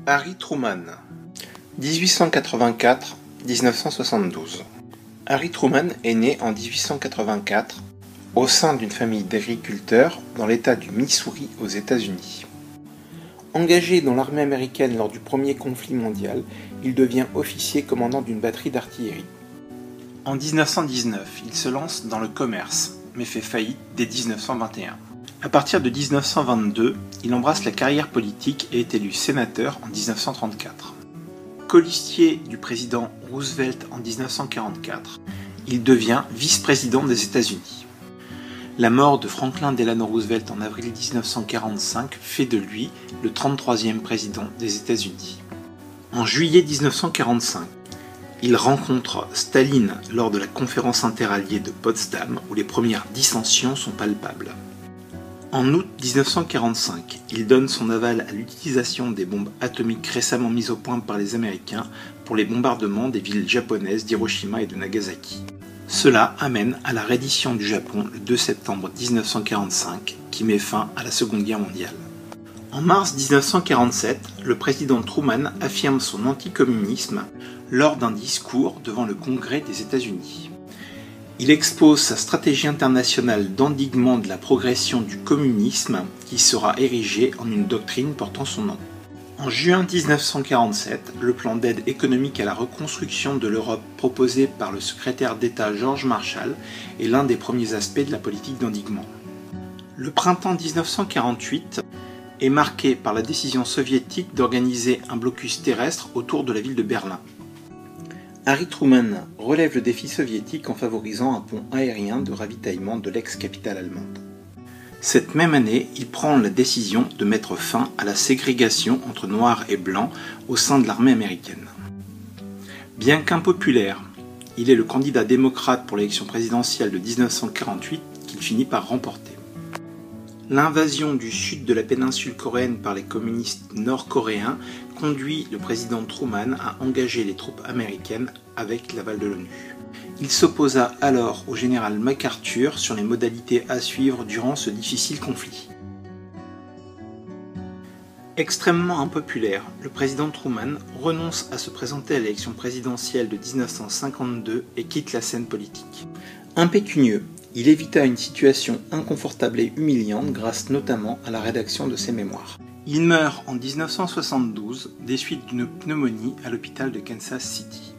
Harry Truman, 1884-1972. Harry Truman est né en 1884 au sein d'une famille d'agriculteurs dans l'État du Missouri aux États-Unis. Engagé dans l'armée américaine lors du premier conflit mondial, il devient officier commandant d'une batterie d'artillerie. En 1919, il se lance dans le commerce, mais fait faillite dès 1921. À partir de 1922, il embrasse la carrière politique et est élu sénateur en 1934. Colistier du président Roosevelt en 1944, il devient vice-président des États-Unis. La mort de Franklin Delano Roosevelt en avril 1945 fait de lui le 33e président des États-Unis. En juillet 1945, il rencontre Staline lors de la conférence interalliée de Potsdam où les premières dissensions sont palpables. En août 1945, il donne son aval à l'utilisation des bombes atomiques récemment mises au point par les Américains pour les bombardements des villes japonaises d'Hiroshima et de Nagasaki. Cela amène à la reddition du Japon le 2 septembre 1945, qui met fin à la Seconde Guerre mondiale. En mars 1947, le président Truman affirme son anticommunisme lors d'un discours devant le Congrès des États-Unis. Il expose sa stratégie internationale d'endiguement de la progression du communisme qui sera érigée en une doctrine portant son nom. En juin 1947, le plan d'aide économique à la reconstruction de l'Europe proposé par le secrétaire d'État George Marshall est l'un des premiers aspects de la politique d'endiguement. Le printemps 1948 est marqué par la décision soviétique d'organiser un blocus terrestre autour de la ville de Berlin. Harry Truman relève le défi soviétique en favorisant un pont aérien de ravitaillement de l'ex-capitale allemande. Cette même année, il prend la décision de mettre fin à la ségrégation entre noirs et blancs au sein de l'armée américaine. Bien qu'impopulaire, il est le candidat démocrate pour l'élection présidentielle de 1948 qu'il finit par remporter. L'invasion du sud de la péninsule coréenne par les communistes nord-coréens conduit le président Truman à engager les troupes américaines avec l'aval de l'ONU. Il s'opposa alors au général MacArthur sur les modalités à suivre durant ce difficile conflit. Extrêmement impopulaire, le président Truman renonce à se présenter à l'élection présidentielle de 1952 et quitte la scène politique. Impécunieux, il évita une situation inconfortable et humiliante grâce notamment à la rédaction de ses mémoires. Il meurt en 1972 des suites d'une pneumonie à l'hôpital de Kansas City.